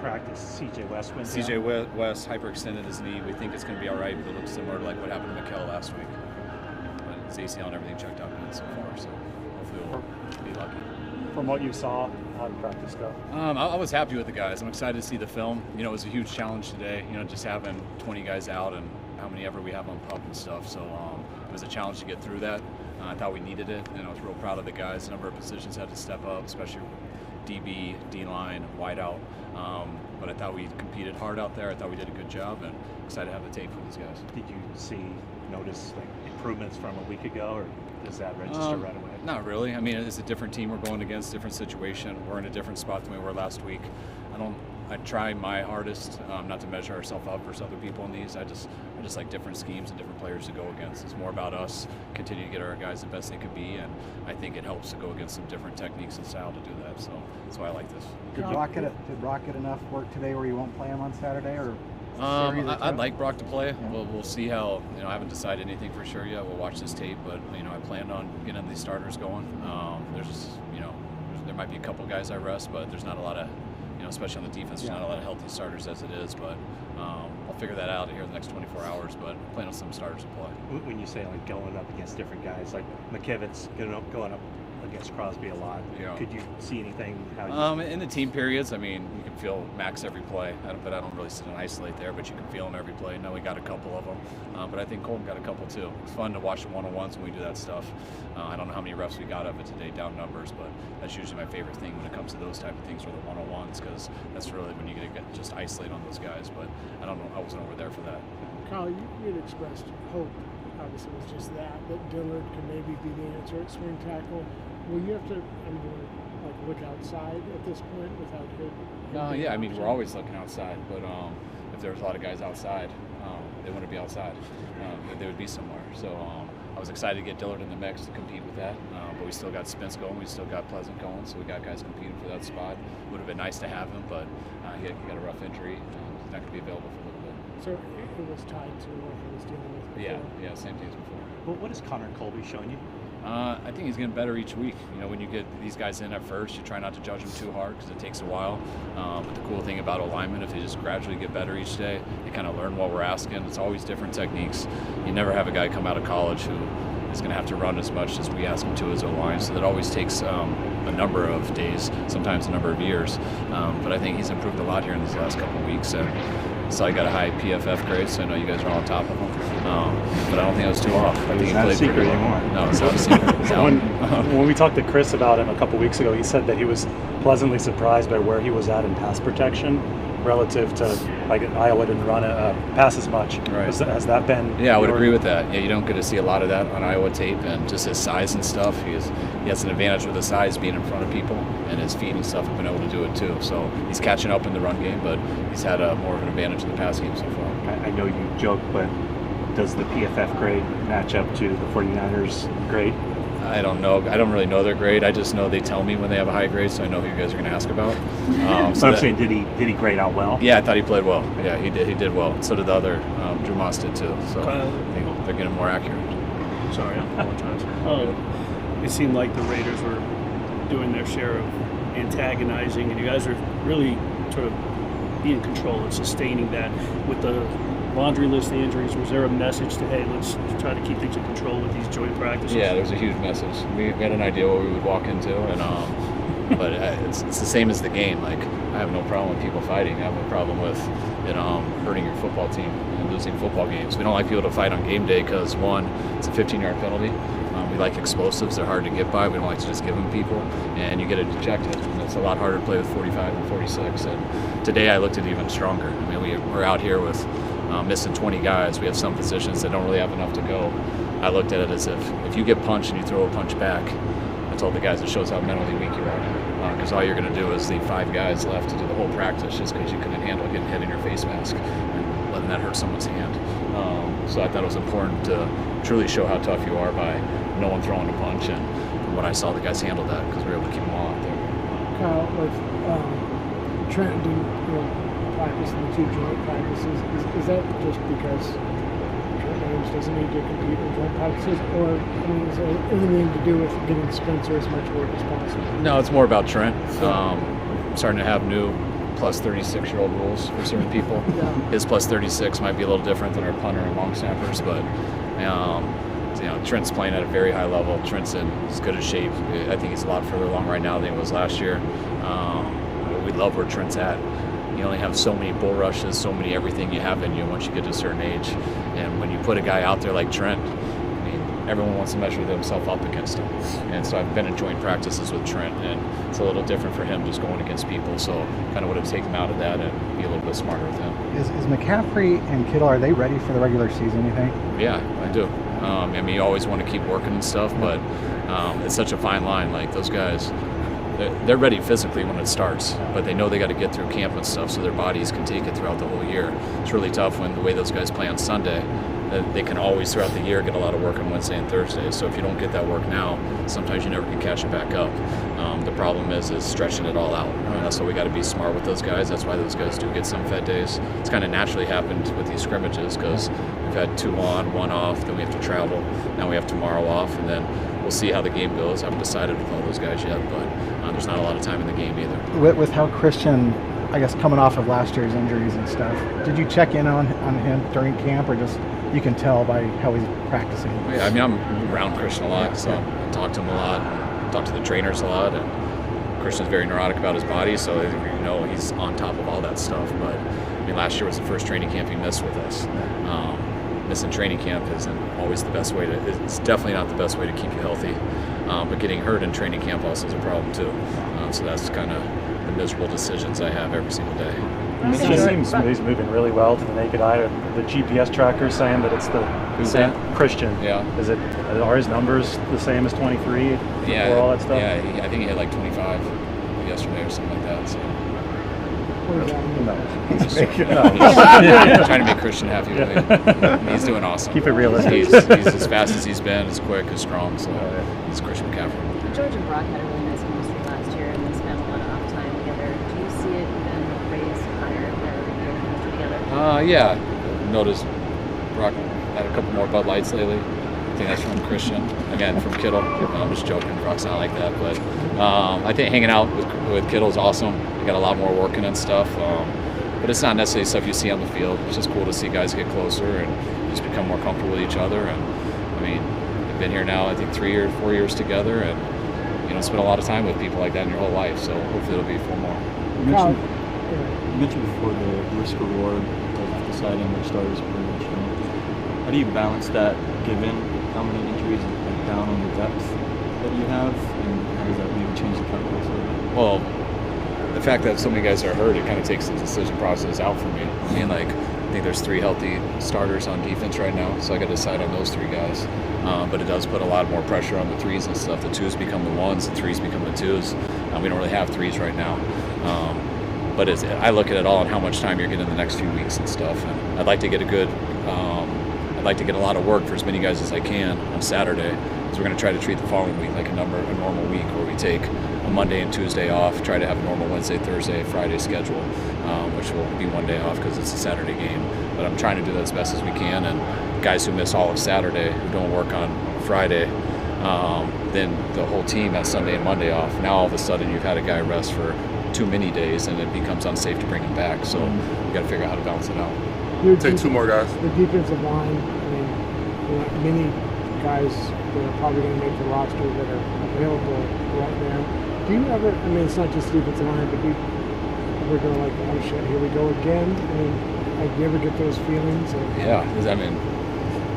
practice. C.J. West went C.J. down. West hyperextended his knee. We think it's going to be all right, but it looks similar to like what happened to Kittle last week. But it's ACL and everything checked out good so far, so hopefully we'll be lucky. From what you saw, how did practice go? I was happy with the guys. I'm excited to see the film. You know, it was a huge challenge today, you know, just having 20 guys out and how many ever we have on pup and stuff. So it was a challenge to get through that. I thought we needed it, and I was real proud of the guys. A number of positions had to step up, especially DB, D-line, wideout. But I thought we competed hard out there. I thought we did a good job, and excited to have the tape for these guys. Did you notice like improvements from a week ago, or does that register right away? Not really. I mean, it's a different team we're going against, different situation. We're in a different spot than we were last week. I try my hardest not to measure ourselves up versus other people in these. I just like different schemes and different players to go against. It's more about us continue to get our guys the best they could be, and I think it helps to go against some different techniques and style to do that. So that's why I like this. Did Brock get enough work today where you won't play him on Saturday, or? I'd like Brock to play. Yeah. We'll see how. You know, I haven't decided anything for sure yet. We'll watch this tape, but you know, I planned on getting these starters going. There might be a couple guys I rest, but there's not a lot of. You know, especially on the defense, there's not a lot of healthy starters as it is, but I'll figure that out here in the next 24 hours, but I plan on some starters to play. When you say like going up against different guys, like McKivitz going up against Crosby a lot, could you see anything? In the team periods, I mean, you can feel Max every play, but I don't really sit and isolate there, but you can feel him every play. Now we got a couple of them, but I think Colton got a couple too. It's fun to watch the one-on-ones when we do that stuff. I don't know how many reps we got of it today, down numbers, but that's usually my favorite thing when it comes to those type of things, or the one-on-ones, because that's really when you get to just isolate on those guys. But I don't know, I wasn't over there for that. Kyle, you had expressed hope. Obviously, it was just that Dillard could maybe be the answer at swing tackle. Will you have to, look outside at this point without good? Yeah, I mean, we're always looking outside, but if there's a lot of guys outside, they want to be outside. They would be somewhere. So I was excited to get Dillard in the mix to compete with that, but we still got Spence going, we still got Pleasant going, so we got guys competing for that spot. Would have been nice to have him, but he got a rough injury. He's not going to be available for a little bit. So it was tied to what he was dealing with before? Yeah, same thing as before. Well, what has Connor Colby shown you? I think he's getting better each week. You know, when you get these guys in at first, you try not to judge them too hard because it takes a while. But the cool thing about alignment, if they just gradually get better each day, they kind of learn what we're asking. It's always different techniques. You never have a guy come out of college who is going to have to run as much as we ask him to as O-line. So that always takes a number of days, sometimes a number of years. But I think he's improved a lot here in these last couple of weeks. And so I got a high PFF grade, so I know you guys are all on top of him. But I don't think I was too off. I think he played pretty well. No, it's not a secret. When we talked to Chris about him a couple weeks ago, he said that he was pleasantly surprised by where he was at in pass protection relative to, like, Iowa didn't run pass as much. Right. Has that been? Yeah, I would agree with that. Yeah, you don't get to see a lot of that on Iowa tape, and just his size and stuff. He has an advantage with his size being in front of people, and his feet and stuff have been able to do it too. So he's catching up in the run game, but he's had more of an advantage in the pass game so far. I know you joke, but does the PFF grade match up to the 49ers grade? I don't know. I don't really know their grade. I just know they tell me when they have a high grade, so I know who you guys are going to ask about. So I'm saying, did he grade out well? Yeah, I thought he played well. Yeah, he did. He did well. So did the other. Drew Moss did too. So I think they're getting more accurate. Sorry, I apologize. It seemed like the Raiders were doing their share of antagonizing, and you guys are really sort of being in control and sustaining that with the laundry list of injuries. Was there a message to, hey, let's try to keep things in control with these joint practices? Yeah, there was a huge message. We had an idea what we would walk into, and but it's the same as the game. Like, I have no problem with people fighting. I have no problem with hurting your football team and losing football games. We don't like people to fight on game day because, one, it's a 15-yard penalty. We like explosives. They're hard to get by. We don't like to just give them people, and you get it ejected. And it's a lot harder to play with 45 than 46. And today I looked at it even stronger. I mean, we're out here with missing 20 guys. We have some positions that don't really have enough to go. I looked at it as if you get punched and you throw a punch back, I told the guys it shows how mentally weak you are. Because all you're going to do is leave 5 guys left to do the whole practice just because you couldn't handle getting hit in your face mask and letting that hurt someone's hand. So I thought it was important to truly show how tough you are by no one throwing a punch. And from what I saw, the guys handled that because we were able to keep them all out there. Kyle, with Trent didn't practice in the 2 joint practices, is that just because Trent Williams doesn't need to compete in joint practices, or is there anything to do with getting Spencer as much work as possible? No, it's more about Trent. Starting to have new plus 36-year-old rules for certain people. Yeah. His plus 36 might be a little different than our punter and long snappers, but Trent's playing at a very high level. Trent's in as good a shape. I think he's a lot further along right now than he was last year. We love where Trent's at. You only have so many bull rushes, so many everything you have in you once you get to a certain age. And when you put a guy out there like Trent, I mean, everyone wants to measure themselves up against him. And so I've been in joint practices with Trent, and it's a little different for him just going against people. So kind of want to take him out of that and be a little bit smarter with him. Is McCaffrey and Kittle, are they ready for the regular season, you think? Yeah, I do. I mean, you always want to keep working and stuff, but it's such a fine line. Like, those guys, they're ready physically when it starts, but they know they got to get through camp and stuff so their bodies can take it throughout the whole year. It's really tough when the way those guys play on Sunday, that they can always throughout the year get a lot of work on Wednesday and Thursday. So if you don't get that work now, sometimes you never can catch it back up. The problem is stretching it all out. That's why we got to be smart with those guys. That's why those guys do get some fed days. It's kind of naturally happened with these scrimmages because we've had 2 on, 1 off, then we have to travel. Now we have tomorrow off, and then we'll see how the game goes. I haven't decided with all those guys yet, but there's not a lot of time in the game either. With how Christian, I guess, coming off of last year's injuries and stuff, did you check in on him during camp, or just you can tell by how he's practicing? Yeah, I mean, I'm around Christian a lot, so I talk to him a lot, talk to the trainers a lot, and Christian's very neurotic about his body, so he's on top of all that stuff. But I mean, last year was the first training camp he missed with us. Missing training camp isn't always the best way to. It's definitely not the best way to keep you healthy. But getting hurt in training camp also is a problem too. So that's kind of the miserable decisions I have every single day. It just seems he's moving really well to the naked eye. The GPS tracker is saying that it's the same Christian. Yeah. Are his numbers the same as 23 before all that stuff? Yeah, I think he had like 25 yesterday or something like that. So. What does that mean? He's trying to be Christian happy with me. He's doing awesome. Keep it realistic. He's as fast as he's been, as quick, as strong. So he's Christian McCaffrey. George and Brock had a really nice chemistry last year, and they spent a lot of off time together. Do you see it even raised higher their chemistry together? Yeah. Noticed Brock had a couple more Bud Lights lately. I think that's from Christian. Again, from Kittle. I'm just joking. Brock's not like that, but I think hanging out with Kittle is awesome. We got a lot more working and stuff. But it's not necessarily stuff you see on the field. It's just cool to see guys get closer and just become more comfortable with each other. And I mean, they've been here now, I think 3 or 4 years together, and spent a lot of time with people like that in your whole life. So hopefully it'll be 4 more. You mentioned before the risk reward of deciding which starters for which game. How do you balance that given how many injuries and down on the depth that you have, and how does that maybe change the calculus a little bit? Well, the fact that so many guys are hurt, it kind of takes the decision process out for me. I mean, I think there's 3 healthy starters on defense right now, so I got to decide on those 3 guys. But it does put a lot more pressure on the 3s and stuff. The 2s become the 1s, the 3s become the 2s. We don't really have 3s right now. But I look at it all on how much time you're getting in the next few weeks and stuff. And I'd like to get I'd like to get a lot of work for as many guys as I can on Saturday. So we're going to try to treat the following week like a normal week where we take a Monday and Tuesday off, try to have a normal Wednesday, Thursday, Friday schedule, which will be 1 day off because it's a Saturday game. But I'm trying to do that as best as we can. And guys who miss all of Saturday, who don't work on Friday, then the whole team has Sunday and Monday off. Now all of a sudden you've had a guy rest for too many days and it becomes unsafe to bring him back. So we got to figure out how to balance it out. Take 2 more guys. The defensive line, I mean, many guys that are probably going to make the roster that are available right now. Do you ever, I mean, it's not just defensive line, but do you ever go like, oh shit, here we go again? I mean, like, do you ever get those feelings? Yeah, because I mean,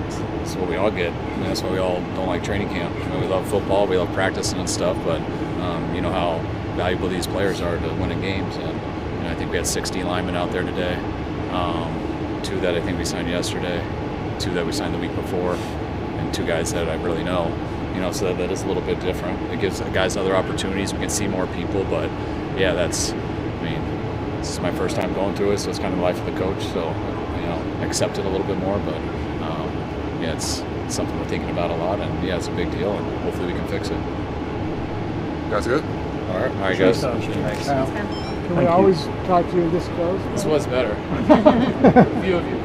that's what we all get. I mean, that's why we all don't like training camp. I mean, we love football, we love practicing and stuff, but you know how valuable these players are to winning games. And I think we had 60 linemen out there today. 2 that I think we signed yesterday, 2 that we signed the week before, and 2 guys that I really know. So that is a little bit different. It gives guys other opportunities. We can see more people, but yeah, this is my first time going through it, so it's kind of the life of the coach. So, accept it a little bit more, but yeah, it's something we're thinking about a lot, and yeah, it's a big deal, and hopefully we can fix it. Guys good? All right, guys. Thanks. Can we always talk to you this close? This was better. A few of you.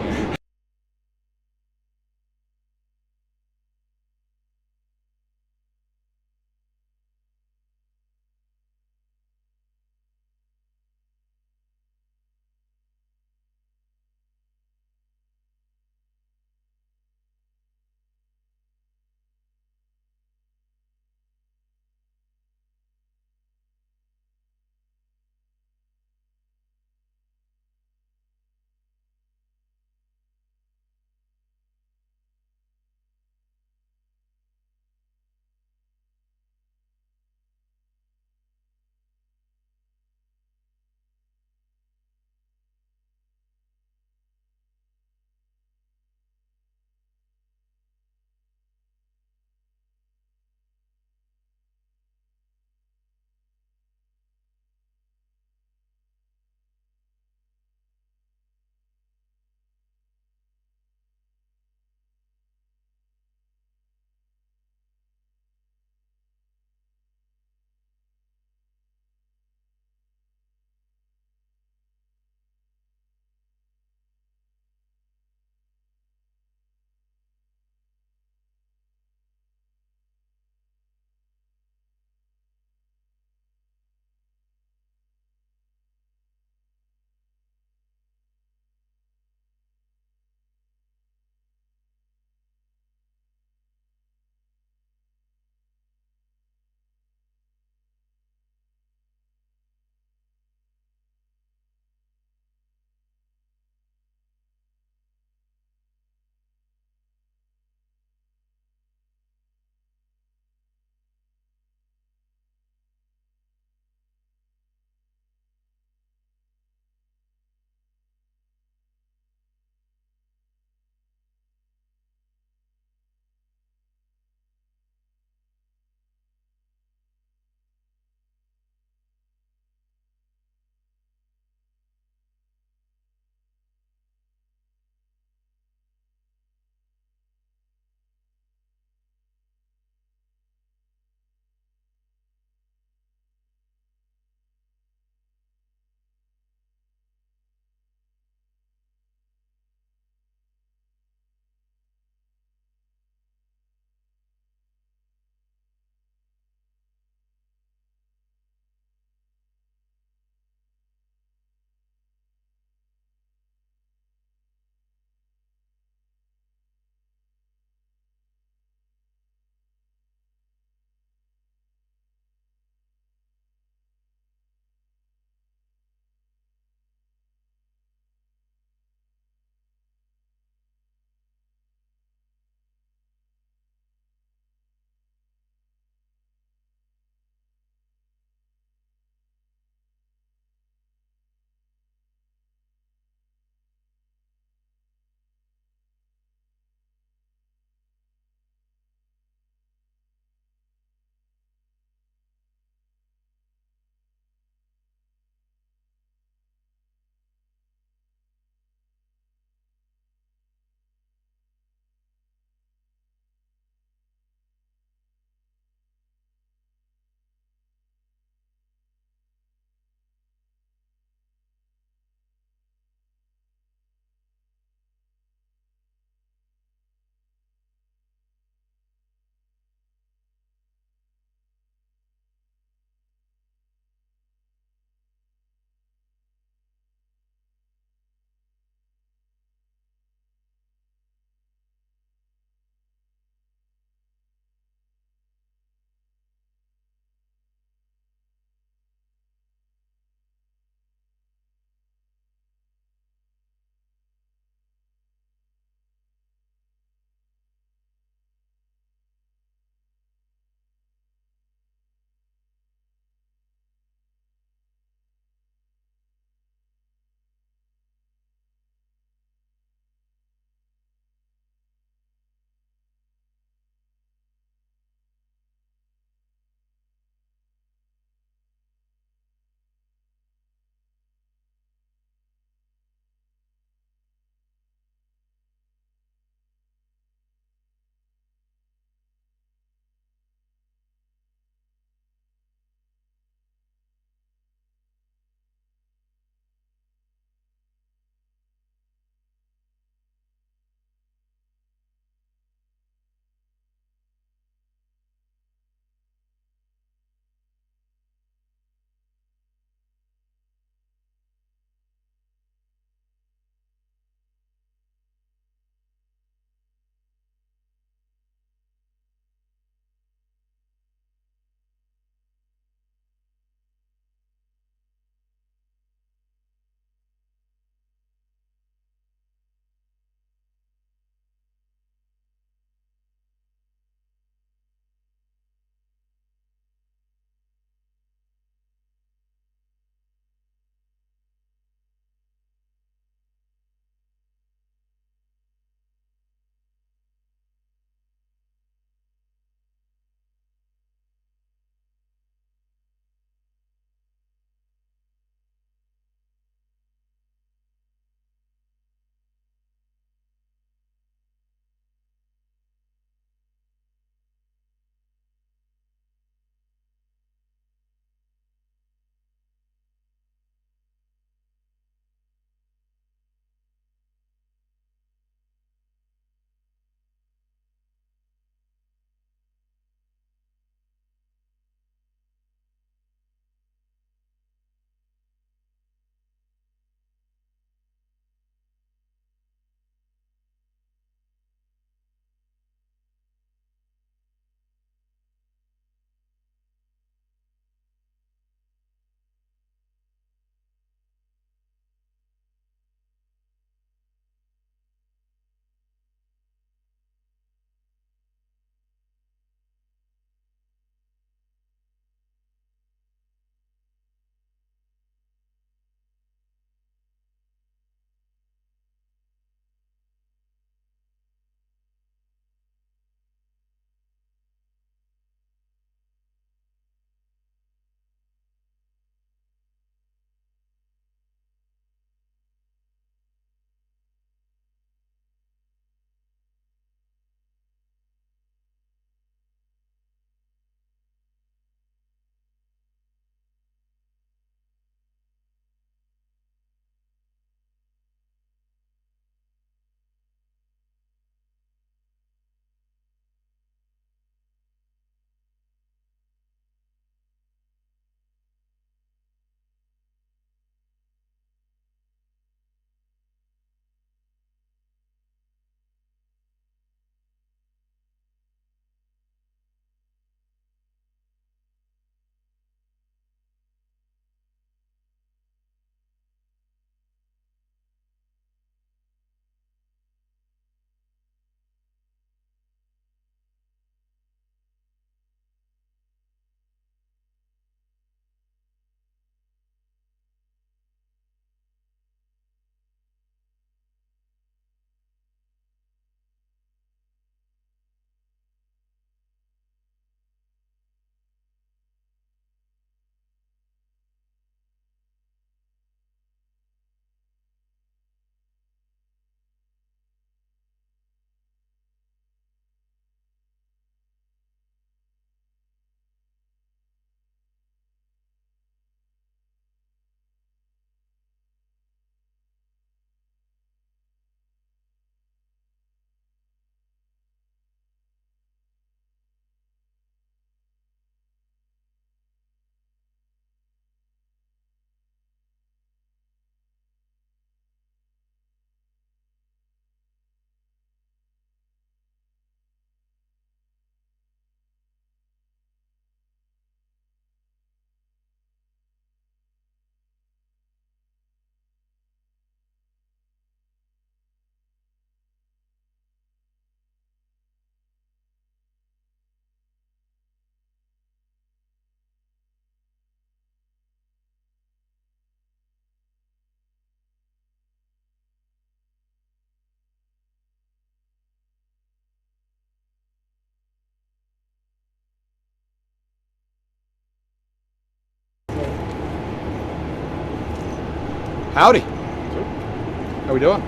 Howdy. How we doing?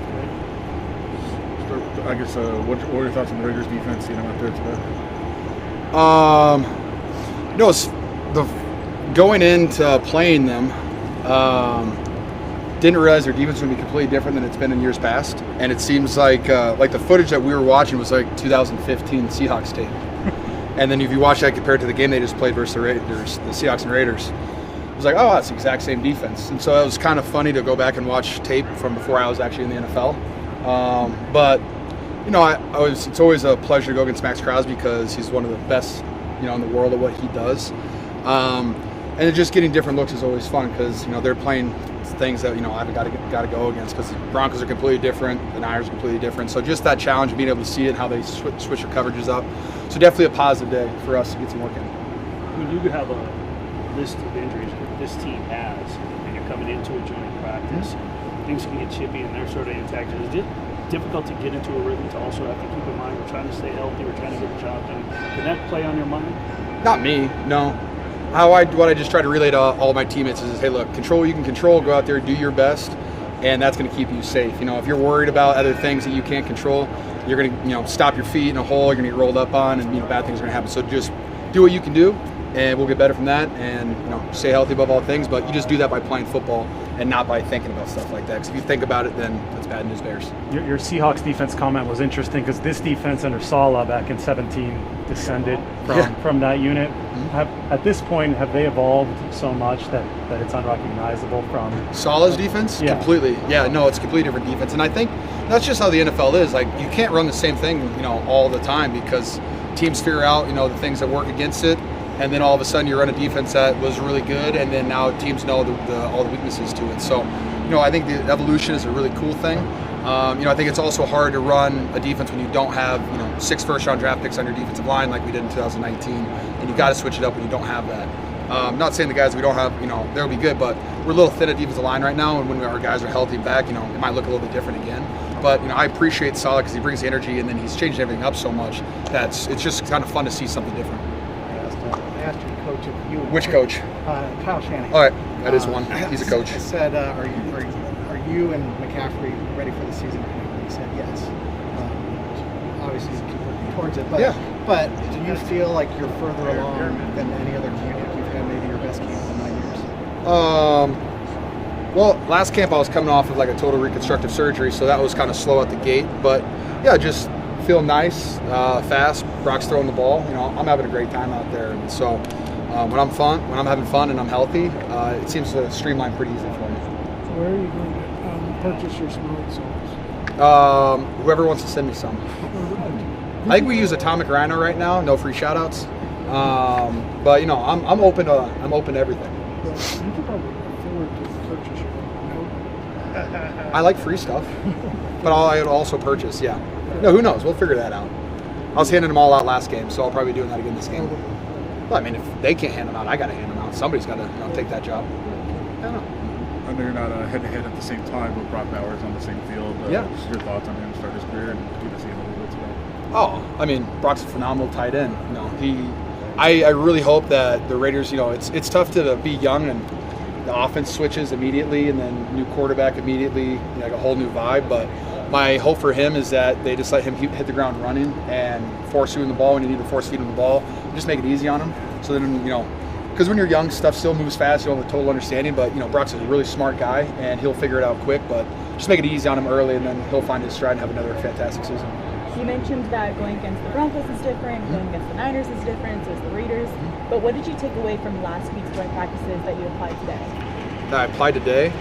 I guess what are your thoughts on the Raiders defense, out there today? Going into playing them, didn't realize their defense was going to be completely different than it's been in years past. And it seems like the footage that we were watching was like 2015 Seahawks tape. And then if you watch that compared to the game they just played versus the Raiders, the Seahawks and Raiders, it was like, oh, that's the exact same defense. And so it was kind of funny to go back and watch tape from before I was actually in the NFL. But it's always a pleasure to go against Max Crosby because he's one of the best, in the world at what he does. And just getting different looks is always fun because, they're playing things that, I've got to go against because the Broncos are completely different, the Niners are completely different. So just that challenge of being able to see it and how they switch their coverages up. So definitely a positive day for us to get some work in. When you have a list of injuries that this team has and you're coming into a joint practice, things can get chippy and they're sort of intact. Is it difficult to get into a rhythm to also have to keep in mind we're trying to stay healthy, we're trying to get the job done? Can that play on your mind? Not me, no. What I just try to relay to all my teammates is, hey, look, control what you can control, go out there, do your best, and that's going to keep you safe. If you're worried about other things that you can't control, you're going to, stop your feet in a hole, you're going to get rolled up on, and, bad things are going to happen. So just do what you can do, and we'll get better from that, and, stay healthy above all things, but you just do that by playing football and not by thinking about stuff like that. Because if you think about it, then that's bad news bears. Your Seahawks defense comment was interesting because this defense under Saleh back in 17 descended from that unit. Mm-hmm. At this point, have they evolved so much that it's unrecognizable from Saleh's defense? Yeah. Completely. Yeah, no, it's a completely different defense. And I think that's just how the NFL is. Like, you can't run the same thing, all the time because teams figure out, the things that work against it. And then all of a sudden you run a defense that was really good, and then now teams know all the weaknesses to it. So, I think the evolution is a really cool thing. I think it's also hard to run a defense when you don't have, 6 first-round draft picks on your defensive line like we did in 2019, and you got to switch it up when you don't have that. I'm not saying the guys we don't have, they'll be good, but we're a little thin at defensive line right now, and when our guys are healthy back, it might look a little bit different again. But, I appreciate Saleh because he brings the energy, and then he's changed everything up so much that it's just kind of fun to see something different. I asked your coach if you. Which coach? Kyle Shanahan. All right, that is one. He's a coach. I said, are you and McCaffrey ready for the season? And he said yes. Obviously, you keep working towards it. But, but do you feel like you're further along than any other camp you've had? Maybe your best camp in 9 years. Well, last camp I was coming off of like a total reconstructive surgery, so that was kind of slow at the gate. But yeah, just feel nice, fast. Brock's throwing the ball. I'm having a great time out there. And so when I'm having fun and I'm healthy, it seems to streamline pretty easy for me. So where are you going to purchase your smelling salts? Whoever wants to send me some. I think we use Atomic Rhino right now. No free shout-outs. But I'm open to everything. Well, you could probably afford to purchase your own. I like free stuff, but I would also purchase. Yeah. No, who knows? We'll figure that out. I was handing them all out last game, so I'll probably be doing that again this game. Well, I mean, if they can't hand them out, I got to hand them out. Somebody's got to take that job. I don't know. I know you're not head-to-head at the same time, but Brock Bowers on the same field. Just your thoughts on him start his career and get to see him a little bit today. Oh, I mean, Brock's a phenomenal tight end. I really hope that the Raiders, it's tough to be young and the offense switches immediately and then new quarterback immediately, like a whole new vibe. But my hope for him is that they just let him hit the ground running and force feed him the ball when you need to force feed him the ball. Just make it easy on him. So then, because when you're young, stuff still moves fast. You don't have a total understanding. But, Brock's a really smart guy, and he'll figure it out quick. But just make it easy on him early, and then he'll find his stride and have another fantastic season. You mentioned that going against the Broncos is different, going against the Niners is different, so is the Raiders. But what did you take away from last week's joint practices that you applied today? That I applied today?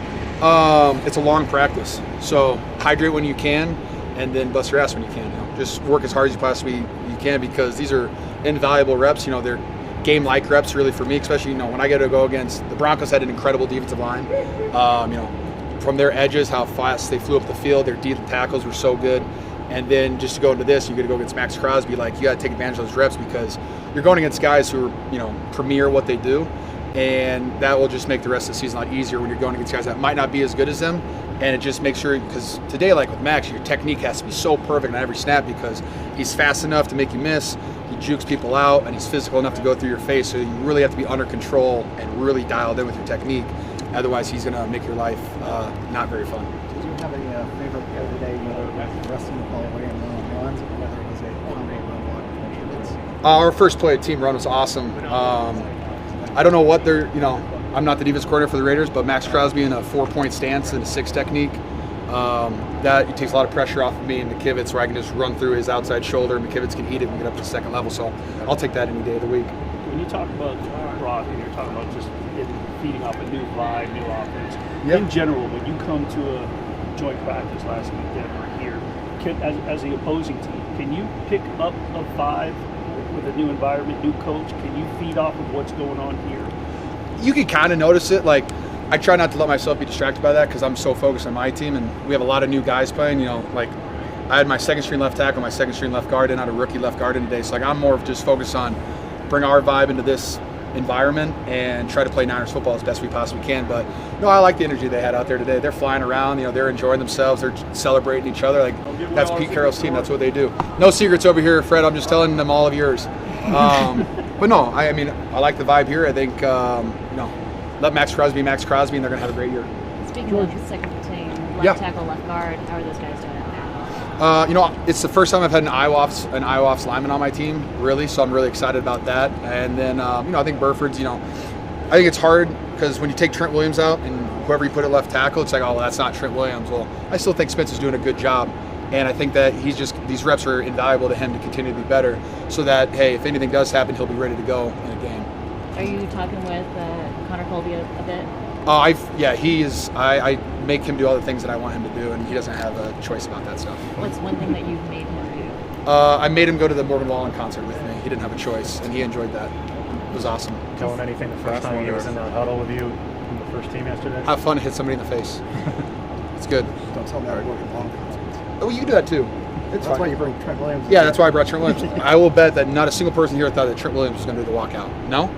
It's a long practice. So hydrate when you can, and then bust your ass when you can. Just work as hard as you possibly can because these are invaluable reps. They're game-like reps really for me, especially when I get to go against the Broncos. Had an incredible defensive line. From their edges, how fast they flew up the field. Their deep tackles were so good. And then just to go into this, you're going to go against Max Crosby. Like, you got to take advantage of those reps because you're going against guys who are, premier what they do. And that will just make the rest of the season a lot easier when you're going against guys that might not be as good as them. And it just makes sure, because today, like with Max, your technique has to be so perfect on every snap because he's fast enough to make you miss, he jukes people out, and he's physical enough to go through your face. So you really have to be under control and really dialed in with your technique. Otherwise, he's going to make your life not very fun. Did you have a favorite play of the day, whether it was wrestling the ball away in one-on-ones, or whether it was a combo run block approach? Our first play, team run, was awesome. I don't know what they're, I'm not the defense coordinator for the Raiders, but Max Crosby in a 4-point stance and a 6 technique, that it takes a lot of pressure off of me and McKivitz, where I can just run through his outside shoulder. McKivitz can eat it and get up to the second level, so I'll take that any day of the week. When you talk about Brock and you're talking about just feeding off a new vibe, new offense, Yep. in general, when you come to a joint practice last week, Denver, here, as the opposing team, can you pick up a vibe with a new environment, new coach? Can you feed off of what's going on here? You can kind of notice it. Like, I try not to let myself be distracted by that because I'm so focused on my team, and we have a lot of new guys playing. Like I had my second string left tackle, my second string left guard, and I had a rookie left guard in today. So like I'm more of just focused on bring our vibe into this environment and try to play Niners football as best we possibly can. But no, I like the energy they had out there today. They're flying around, they're enjoying themselves, they're celebrating each other. Like that's Pete Carroll's team. That's what they do. No secrets over here, Fred. I'm just telling them all of yours. But no, I mean I like the vibe here. I think let Max Crosby, and they're going to have a great year. Speaking of the second team, left tackle, left guard, how are those guys doing out there? It's the first time I've had an IWOFS lineman on my team, really, so I'm really excited about that. And then, I think Burford's, I think it's hard because when you take Trent Williams out and whoever you put at left tackle, it's like, oh, well, that's not Trent Williams. Well, I still think Spencer's doing a good job. And I think that these reps are invaluable to him to continue to be better so that, hey, if anything does happen, he'll be ready to go in a game. Are you talking with Connor Colby a bit? He is. I make him do all the things that I want him to do, and he doesn't have a choice about that stuff. What's one thing that you've made him do? I made him go to the Morgan Wallen concert with me. He didn't have a choice, and he enjoyed that. It was awesome. Tell him anything the first time he was in the huddle with you in the first team yesterday? Have fun, hit somebody in the face. It's good. Don't tell me about Morgan Wallen concerts. Oh, you can do that too. That's why you bring Trent Williams. Yeah, that's why I brought Trent Williams. I will bet that not a single person here thought that Trent Williams was going to do the walkout. No?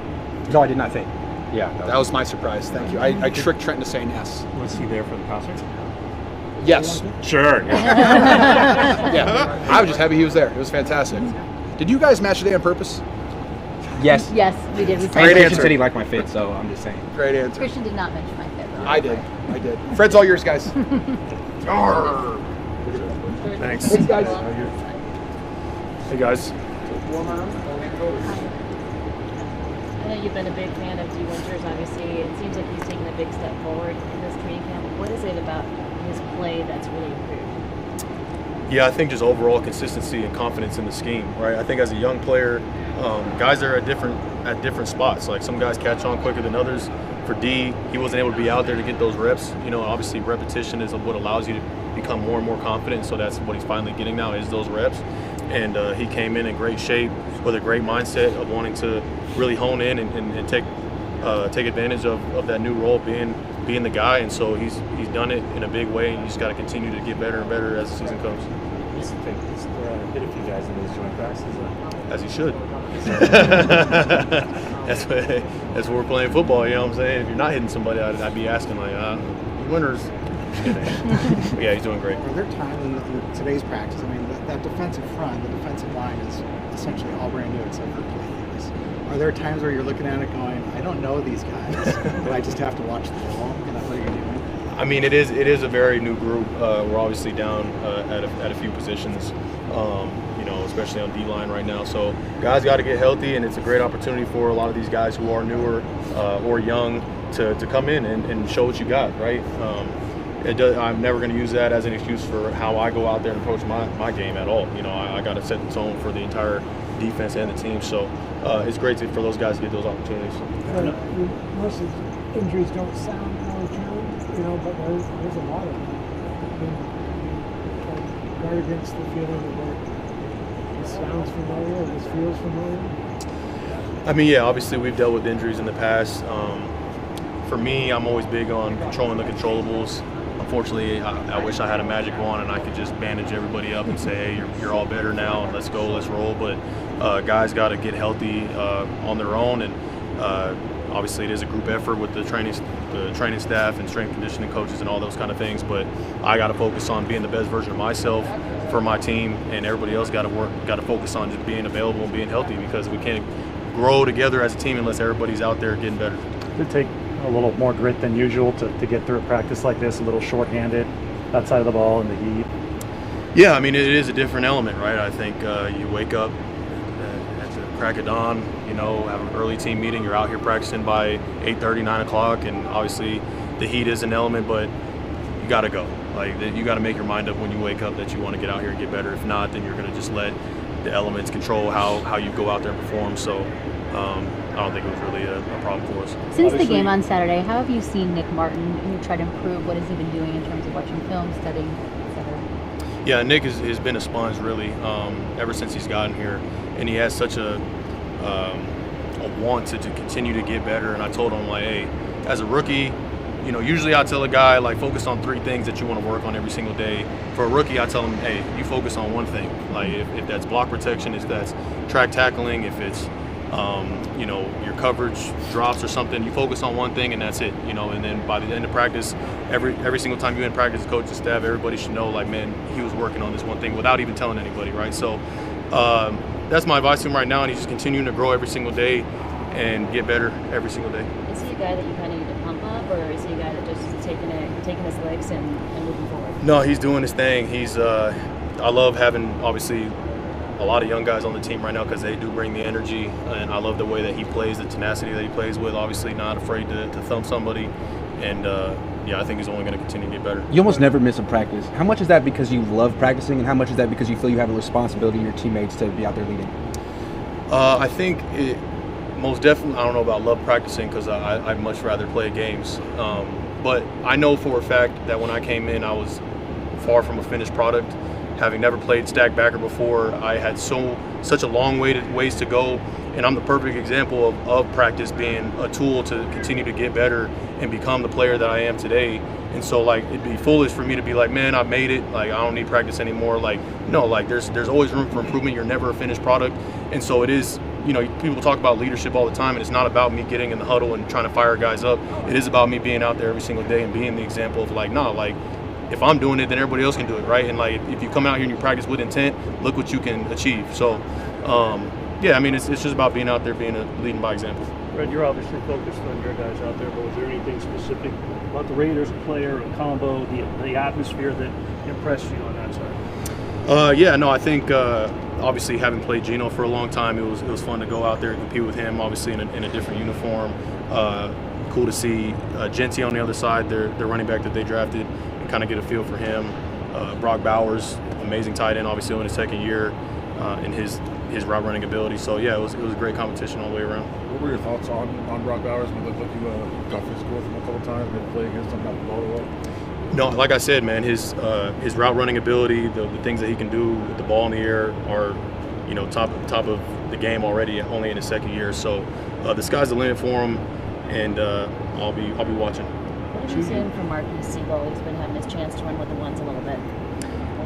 No, I did not think. Yeah. That was my surprise. Thank you. I tricked Trent into saying yes. Was he there for the concert? Yes. Sure. Yeah. I was just happy he was there. It was fantastic. Did you guys match today on purpose? Yes. Yes, we did. Great answer. Said he liked my fit, so I'm just saying. Great answer. Christian did not mention my fit, though. I did. Fred's all yours, guys. Thanks. Thanks, guys. Hey, guys. I know you've been a big fan of D. Winters, obviously. It seems like he's taken a big step forward in this training camp. What is it about his play that's really improved? Yeah, I think just overall consistency and confidence in the scheme, right? I think as a young player, guys are at different spots. Like some guys catch on quicker than others. For D, he wasn't able to be out there to get those reps. Obviously repetition is what allows you to become more and more confident. So that's what he's finally getting now is those reps. And he came in great shape with a great mindset of wanting to really hone in and take advantage of that new role, being the guy. And so he's done it in a big way, and you just got to continue to get better and better as the season comes. He's hit a few guys in these joint practices. As he should. That's what we're playing football. You know what I'm saying? If you're not hitting somebody, I'd be asking winners. But yeah, he's doing great. Are there times in today's practice? I mean, that defensive front, the defensive line is essentially all brand new except for plays. Are there times where you're looking at it going, I don't know these guys, but I just have to watch the ball and that's what you're doing? I mean, it is a very new group. We're obviously down at a few positions, especially on D-line right now. So guys got to get healthy, and it's a great opportunity for a lot of these guys who are newer or young to come in and show what you got, right? I'm never going to use that as an excuse for how I go out there and approach my game at all. I got to set the tone for the entire defense and the team. So it's great for those guys to get those opportunities. Most of the injuries don't sound really true, but there's a lot of them. Guard against the feeling of like, this sounds familiar, this feels familiar. I mean, yeah, obviously we've dealt with injuries in the past. For me, I'm always big on controlling the controllables. Unfortunately, I wish I had a magic wand and I could just bandage everybody up and say, hey, you're all better now, and let's go, let's roll. But guys got to get healthy on their own, and obviously it is a group effort with the training staff and strength conditioning coaches and all those kind of things. But I got to focus on being the best version of myself for my team, and everybody else got to focus on just being available and being healthy, because we can't grow together as a team unless everybody's out there getting better. Did it take a little more grit than usual to get through a practice like this, a little short-handed, that side of the ball in the heat? Yeah, I mean, it is a different element, right? I think you wake up at the crack of dawn, you know, have an early team meeting. You're out here practicing by 8:30, 9 o'clock, and obviously the heat is an element, but you got to go. Like, you got to make your mind up when you wake up that you want to get out here and get better. If not, then you're going to just let the elements control how you go out there and perform. So I don't think it was really a problem for us. Since the game on Saturday, how have you seen Nick Martin try to improve? What has he been doing in terms of watching film, studying, etc.? Yeah, Nick has been a sponge really ever since he's gotten here, and he has such a want to continue to get better. And I told him, like, hey, as a rookie, you know, usually I tell a guy, like, focus on 3 things that you want to work on every single day. For a rookie, I tell him, hey, you focus on one thing. Like, if that's block protection, if that's track tackling, if it's you know, your coverage drops or something, you focus on one thing and that's it, you know. And then by the end of practice, every single time you're in practice, the coach and staff, everybody should know, like, man, he was working on this one thing without even telling anybody, right? So that's my advice to him right now, and he's just continuing to grow every single day and get better every single day. Is he a guy that you kind of need to pump up, or is he a guy that just is taking his legs and moving forward? No, he's doing his thing. He's I love having, obviously, a lot of young guys on the team right now because they do bring the energy, and I love the way that he plays, the tenacity that he plays with, obviously not afraid to thump somebody, and yeah, I think he's only going to continue to get better. You almost never miss a practice. How much is that because you love practicing, and how much is that because you feel you have a responsibility to your teammates to be out there leading? I think most definitely, I don't know about love practicing because I'd much rather play games, but I know for a fact that when I came in, I was far from a finished product. Having never played stack backer before, I had such a long ways to go, and I'm the perfect example of practice being a tool to continue to get better and become the player that I am today. And so, like, it'd be foolish for me to be like, man, I made it, like, I don't need practice anymore. Like, no, like, there's always room for improvement. You're never a finished product. And so it is, you know, people talk about leadership all the time, and it's not about me getting in the huddle and trying to fire guys up. It is about me being out there every single day and being the example of, like, nah, like, if I'm doing it, then everybody else can do it, right? And, like, if you come out here and you practice with intent, look what you can achieve. So, yeah, I mean, it's just about being out there, leading by example. Fred, you're obviously focused on your guys out there, but was there anything specific about the Raiders, a player, a combo, the atmosphere that impressed you on that side? Yeah, no, I think obviously having played Geno for a long time, it was fun to go out there and compete with him, obviously in a different uniform. Cool to see Genty on the other side, their running back that they drafted, and kind of get a feel for him. Brock Bowers, amazing tight end, obviously in his second year, in his route running ability. So yeah, it was a great competition all the way around. What were your thoughts on Brock Bowers? It looked like you got physical with him a couple times, maybe play against him, got the ball well? No, like I said, man, his route running ability, the things that he can do with the ball in the air are, you know, top of the game already, only in his second year. So the sky's the limit for him, and I'll be watching. What have you seen from Marquis Siegel? He's been having his chance to run with the ones a little bit.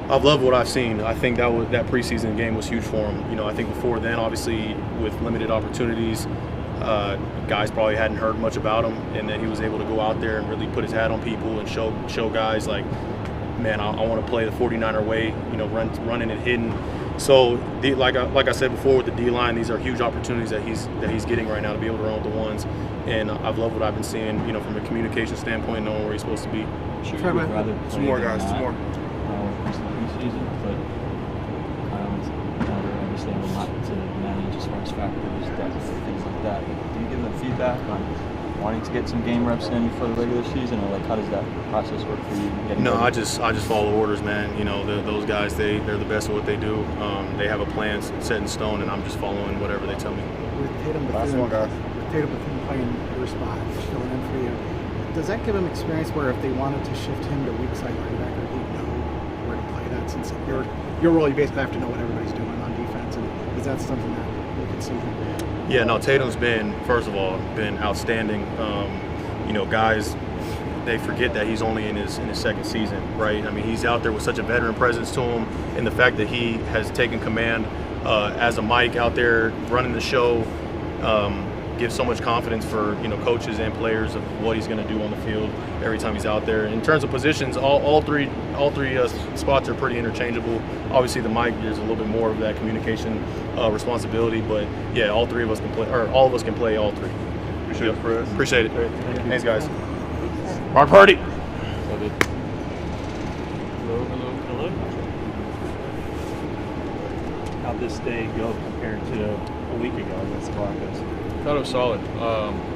I've loved what I've seen. I think that preseason game was huge for him. You know, I think before then, obviously, with limited opportunities, guys probably hadn't heard much about him, and then he was able to go out there and really put his hat on people and show guys like, man, I want to play the 49er way, you know, running and hitting. So, like I said before with the D-line, these are huge opportunities that he's getting right now to be able to run with the ones. And I've loved what I've been seeing, you know, from a communication standpoint, knowing where he's supposed to be. Sure, you would rather Two more guys, two more. Preseason, but I understand a lot to manage as far as factors, depth, things like that. But do you give them feedback on wanting to get some game reps in for the regular season, or like how does that process work for you? No, I just follow orders, man. You know, those guys, they're the best at what they do. They have a plan set in stone, and I'm just following whatever they tell me. With Tatum Bethune playing your spot, filling in for you, does that give him experience where if they wanted to shift him to weak side linebacker, he'd know where to play that, since your role, you basically have to know what everybody's doing on defense, and is that something that you can see? Yeah, no, Tatum's first of all, been outstanding. You know, guys, they forget that he's only in his second season, right? I mean, he's out there with such a veteran presence to him, and the fact that he has taken command as a Mike out there running the show gives so much confidence for, you know, coaches and players of what he's going to do on the field every time he's out there. In terms of positions, all three spots are pretty interchangeable. Obviously, the Mike, there's a little bit more of that communication responsibility, but yeah, all of us can play all three. Appreciate it, Chris. Appreciate it. Thanks, guys. Mark Purdy. Hello. How'd this day go compared to a week ago against the Broncos? I thought it was solid.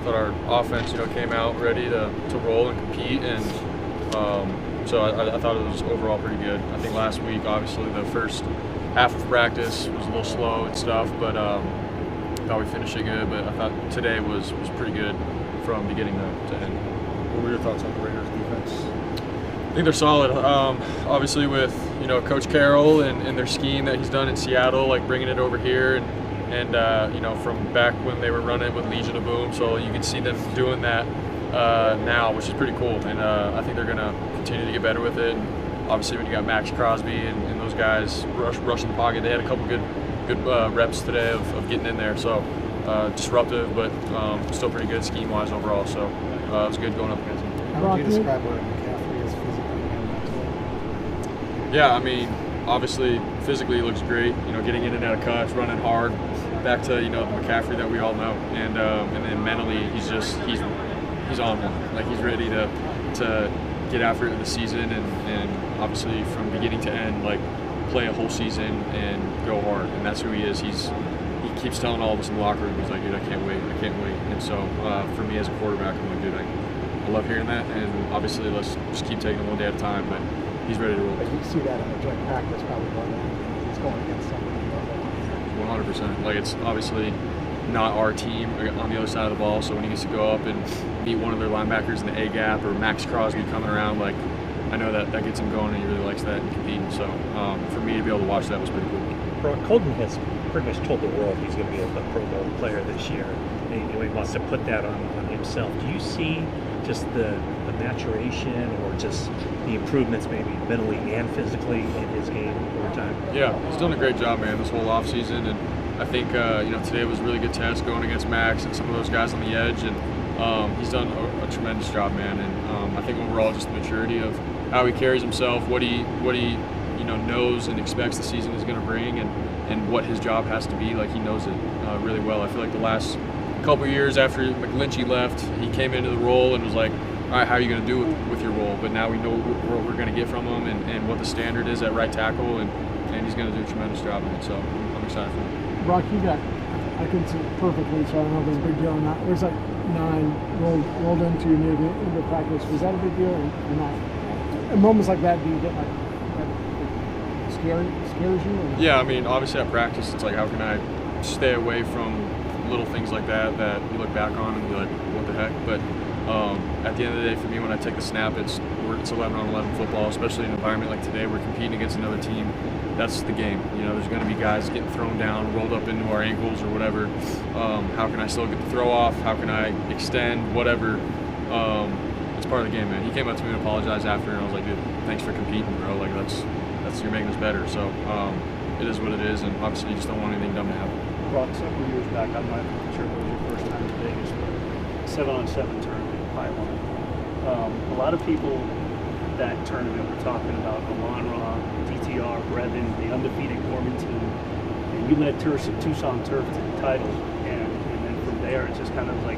Thought our offense, came out ready to roll and compete, and so I thought it was overall pretty good. I think last week, obviously, the first half of practice was a little slow and stuff, but I thought we finished it good. But I thought today was pretty good from beginning to end. What were your thoughts on the Raiders' defense? I think they're solid. Obviously, with Coach Carroll and their scheme that he's done in Seattle, like bringing it over here, and from back when they were running with Legion of Boom, so you can see them doing that now, which is pretty cool. And I think they're going to continue to get better with it. And obviously, when you got Max Crosby and those guys rushing the pocket, they had a couple good reps today of getting in there. So disruptive, but still pretty good scheme-wise overall. So it was good going up against them. How would you describe what McCaffrey is physically and mentally? Yeah, I mean, obviously physically he looks great. Getting in and out of cuts, running hard, back to the McCaffrey that we all know. And then mentally, he's on one. Like he's ready to get after it in the season, and obviously from beginning to end, like play a whole season and go hard. And that's who he is. He keeps telling all of us in the locker room, he's like, dude, I can't wait. And so for me as a quarterback, I'm like, dude, I love hearing that. And obviously, let's just keep taking it one day at a time. But he's ready to roll. But you see that in a joint practice probably more than he's going against somebody. 100%. Like it's obviously not our team on the other side of the ball. So when he gets to go up and meet one of their linebackers in the A gap or Max Crosby coming around, like I know that gets him going, and he really likes that and competing. So for me to be able to watch that was pretty cool. Colton has pretty much told the world he's going to be a Pro Bowl player this year. He wants to put that on himself. Do you see just the maturation or just the improvements maybe mentally and physically in his game over time? Yeah, he's done a great job, man, this whole offseason. And I think, today was a really good test going against Max and some of those guys on the edge. And he's done a tremendous job, man. And I think overall just the maturity of how he carries himself, what he knows and expects the season is going to bring, and what his job has to be. Like he knows it really well. I feel like the last couple of years after McGlinchey left, he came into the role and was like, all right, how are you going to do with your role? But now we know what we're going to get from him and what the standard is at right tackle, and he's going to do a tremendous job in it. So I'm excited for him. Brock, I couldn't see it perfectly, so I don't know if it's a big deal or not. There's like 9 rolled into you near the end of practice. Was that a big deal or not? In moments like that, do you get like scares you? Or not? Yeah, I mean, obviously at practice, it's like, how can I stay away from little things like that you look back on and be like, what the heck? But at the end of the day, for me, when I take the snap, it's 11-on-11 football, especially in an environment like today. We're competing against another team. That's the game. There's going to be guys getting thrown down, rolled up into our ankles or whatever. How can I still get the throw off? How can I extend? Whatever. It's part of the game, man. He came up to me and apologized after, and I was like, dude, thanks for competing, bro. Like that's you're making us better. So it is what it is, and obviously you just don't want anything dumb to happen. Brock, several years back, I'm not sure if it was your first time in Vegas, but 7-on-7 tournament, Pylon. A lot of people that tournament were talking about Alon-Ra, DTR, Brevin, the undefeated Gorman team, and you led Tucson Turf to the title, and then from there it's just kind of like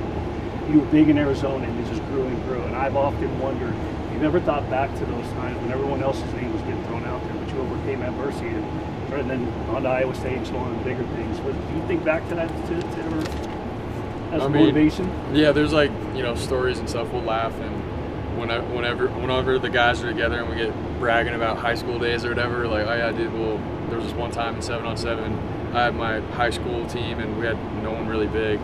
you were big in Arizona and it just grew and grew. And I've often wondered, you never thought back to those times when everyone else's name was getting thrown out there, but you overcame adversity and then on to Iowa State and so on and bigger things. But do you think back to that as motivation? Yeah, there's like, stories and stuff. We'll laugh, and whenever the guys are together and we get bragging about high school days or whatever, like, oh yeah, dude, well, there was this one time in 7-on-7, I had my high school team and we had no one really big.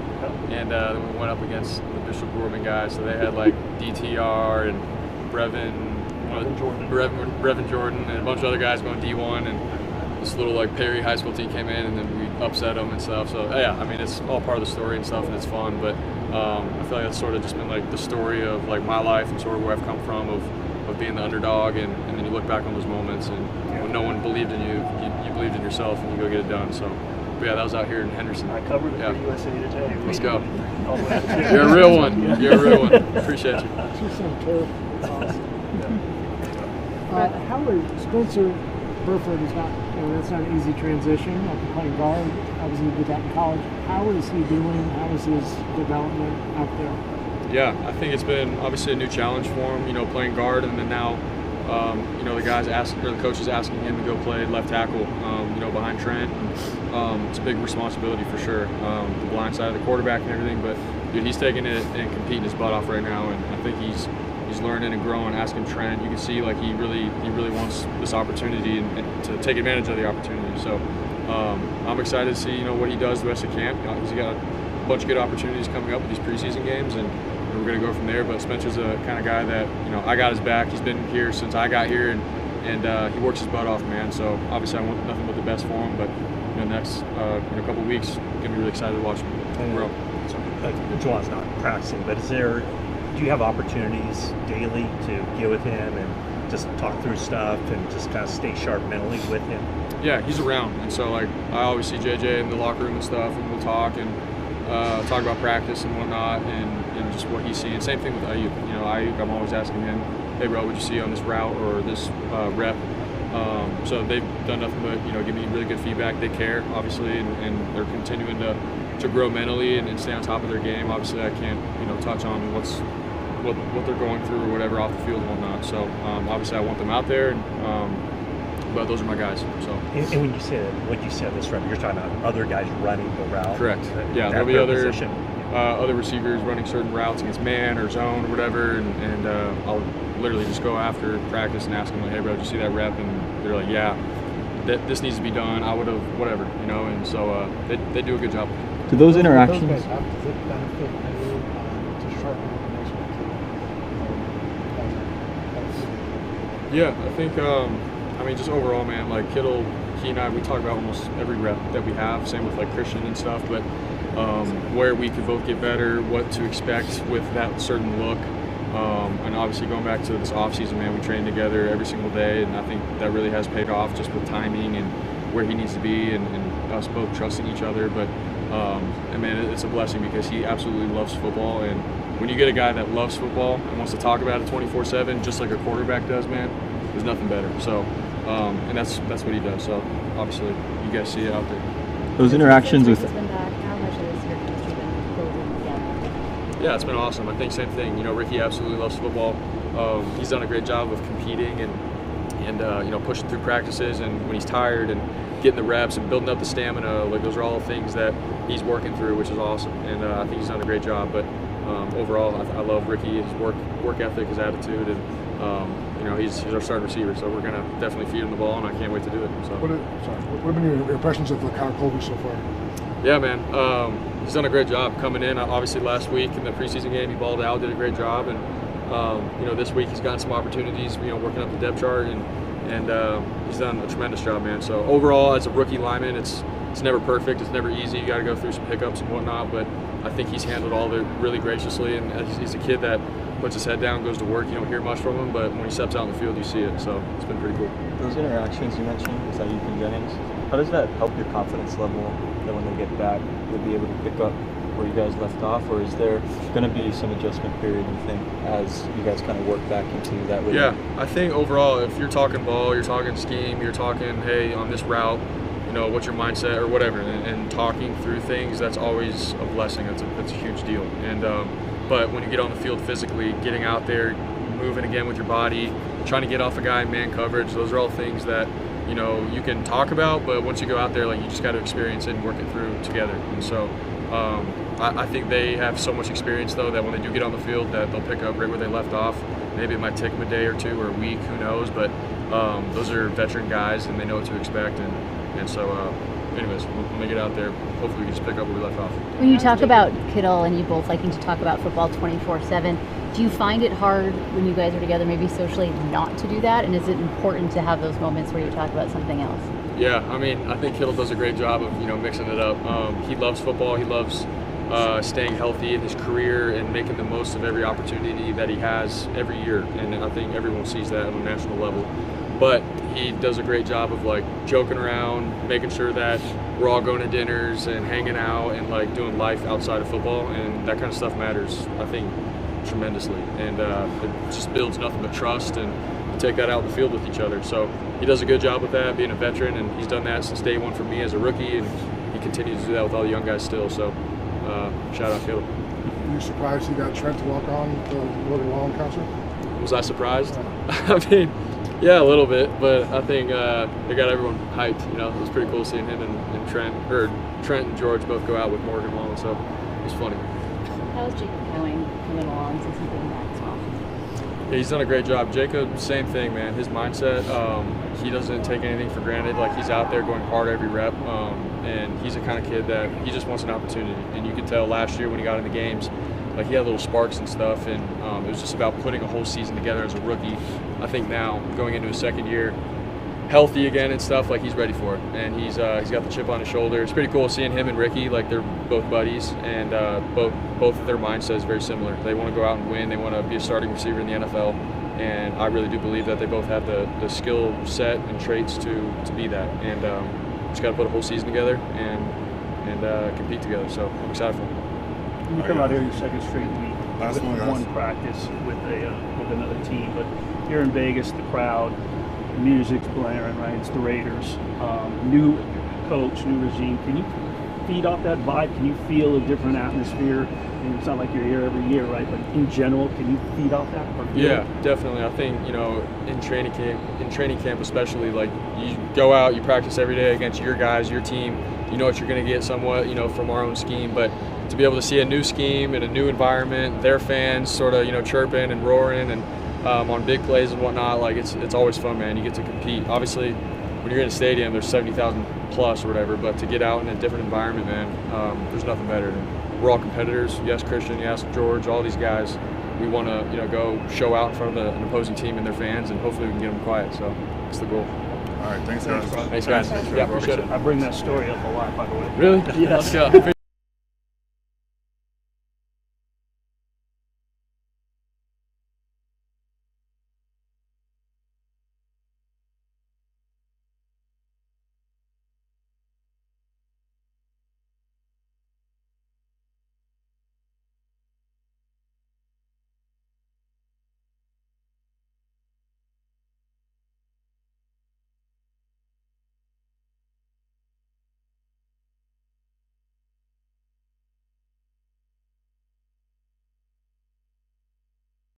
And then we went up against the Bishop Gorman guys, so they had like DTR and Brevin Jordan and a bunch of other guys going D1, and this little like Perry high school team came in and then we upset them and stuff. So yeah, I mean, it's all part of the story and stuff, and it's fun. But I feel like that's sort of just been like the story of like my life and sort of where I've come from of being the underdog, and then you look back on those moments and when no one believed in you, you believed in yourself and you go get it done. So but yeah, that was out here in Henderson. I covered it for USA Today. Let's go. You're a real one. You're a real one. Appreciate you. Tucson Turf. That's awesome. Howard Spencer Burford is not, that's not an easy transition after playing guard. Obviously, he did that in college. How is he doing? How is his development out there? Yeah, I think it's been obviously a new challenge for him, playing guard, and then now, the coach is asking him to go play left tackle, behind Trent. It's a big responsibility for sure, the blind side of the quarterback and everything, but dude, he's taking it and competing his butt off right now, and I think he's learning and growing. Asking Trent, you can see like he really wants this opportunity and to take advantage of the opportunity. So I'm excited to see what he does the rest of camp. He's got a bunch of good opportunities coming up with these preseason games, and we're going to go from there. But Spencer's a kind of guy that I got his back. He's been here since I got here, and he works his butt off, man. So obviously I want nothing but the best for him. But next in a couple of weeks, I'm gonna be really excited to watch him grow. Juwan's not practicing, but do you have opportunities daily to get with him and just talk through stuff and just kind of stay sharp mentally with him? Yeah, he's around, and so I always see JJ in the locker room and stuff, and we'll talk and talk about practice and whatnot, and just what he's seeing. Same thing with Ayuk. Ayuk, I'm always asking him, hey bro, what'd you see on this route or this rep? So they've done nothing but give me really good feedback. They care, obviously, and they're continuing to grow mentally and stay on top of their game. Obviously, I can't touch on what they're going through or whatever off the field and whatnot. So obviously, I want them out there, but those are my guys. So and when you say what you said this rep, you're talking about other guys running the route. Correct. Yeah, there'll be other receivers running certain routes against man or zone or whatever, and I'll literally just go after practice and ask them, like, hey bro, did you see that rep? And they're like, yeah, this needs to be done. I would have whatever, and so they do a good job. Do those interactions? Does it benefit you to sharpen up the next one? Yeah, I think just overall, man, like Kittle, he and I, we talk about almost every rep that we have. Same with like Christian and stuff, but where we could both get better, what to expect with that certain look. And obviously going back to this offseason, man, we train together every single day, and I think that really has paid off just with timing and where he needs to be and us both trusting each other. But, it's a blessing because he absolutely loves football, and when you get a guy that loves football and wants to talk about it 24/7, just like a quarterback does, man, there's nothing better. So, and that's what he does. So, obviously, you guys see it out there. Those interactions with... Yeah, it's been awesome. I think same thing. Ricky absolutely loves football. He's done a great job of competing and pushing through practices, and when he's tired and getting the reps and building up the stamina, like those are all things that he's working through, which is awesome. And I think he's done a great job. But overall, I love Ricky, his work ethic, his attitude, and he's our starting receiver. So we're gonna definitely feed him the ball, and I can't wait to do it. So. What have been your impressions of Kyle Colby so far? Yeah, man. He's done a great job coming in. Obviously, last week in the preseason game, he balled out, did a great job, and this week he's gotten some opportunities, working up the depth chart, and he's done a tremendous job, man. So overall, as a rookie lineman, it's never perfect, it's never easy. You got to go through some hiccups and whatnot, but I think he's handled all of it really graciously, and he's a kid that puts his head down, goes to work. You don't hear much from him, but when he steps out in the field, you see it. So it's been pretty cool. Those interactions you mentioned with Ayuk and Jennings, how does that help your confidence level that when they get back, you'll be able to pick up where you guys left off, or is there going to be some adjustment period, you think, as you guys kind of work back into that rhythm? Yeah, I think overall, if you're talking ball, you're talking scheme, you're talking, hey, on this route, what's your mindset or whatever, and talking through things, that's always a blessing. That's a huge deal. And but when you get on the field physically, getting out there, moving again with your body, trying to get off a guy in man coverage, those are all things that you can talk about, but once you go out there, like, you just got to experience it and work it through together. And so I think they have so much experience, though, that when they do get on the field, that they'll pick up right where they left off. Maybe it might take them a day or two or a week, who knows, but those are veteran guys, and they know what to expect. And so anyways, when they get out there, hopefully we can just pick up where we left off. When you talk about Kittle and you both liking to talk about football 24/7, do you find it hard when you guys are together, maybe socially, not to do that? And is it important to have those moments where you talk about something else? Yeah, I think Kittle does a great job of mixing it up. He loves football. He loves staying healthy in his career and making the most of every opportunity that he has every year. And I think everyone sees that on a national level. But he does a great job of joking around, making sure that we're all going to dinners and hanging out and doing life outside of football, and that kind of stuff matters, I think, tremendously. And it just builds nothing but trust, and take that out in the field with each other. So he does a good job with that, being a veteran, and he's done that since day one for me as a rookie, and he continues to do that with all the young guys still. So shout out Kittle. Were you surprised he got Trent to walk on with the Morgan Wallen concert? Was I surprised? I mean, yeah, a little bit, but I think they got everyone hyped. You know, it was pretty cool seeing him and Trent and George both go out with Morgan Wallen, so it was funny. How's Jacob coming along since he's been back as well? Yeah, he's done a great job. Jacob, same thing, man. His mindset, he doesn't take anything for granted. Like, he's out there going hard every rep, and he's the kind of kid that he just wants an opportunity. And you could tell last year when he got in the games, like, he had little sparks and stuff, and it was just about putting a whole season together as a rookie. I think now, going into his second year, healthy again and stuff, like, he's ready for it, and he's got the chip on his shoulder. It's pretty cool seeing him and Ricky, like, they're both buddies, and both of their mindset is very similar. They want to go out and win. They want to be a starting receiver in the NFL, and I really do believe that they both have the skill set and traits to be that, and just got to put a whole season together and compete together. So I'm excited for them. You come out here your second straight week Last with one, guys. one practice with another team, but here in Vegas, the crowd, the music's blaring, right? It's the Raiders, new coach, new regime. Can you feed off that vibe? Can you feel a different atmosphere? And it's not like you're here every year, right? But in general, can you feed off that? Yeah, definitely. I think, you know, in training camp especially, like, you go out, you practice every day against your guys, your team. You know what you're going to get somewhat, you know, from our own scheme, but to be able to see a new scheme in a new environment, their fans sort of, you know, chirping and roaring and on big plays and whatnot, like, it's always fun, man. You get to compete. Obviously, when you're in a stadium, there's 70,000 plus or whatever, but to get out in a different environment, man, there's nothing better. We're all competitors. You ask Christian, you ask George, all these guys. We want to, you know, go show out in front of an opposing team and their fans, and hopefully we can get them quiet. So it's the goal. All right, thanks, guys. Thanks, guys. Yeah, appreciate it. I bring that story up a lot, by the way. Really? Yes. Let's go.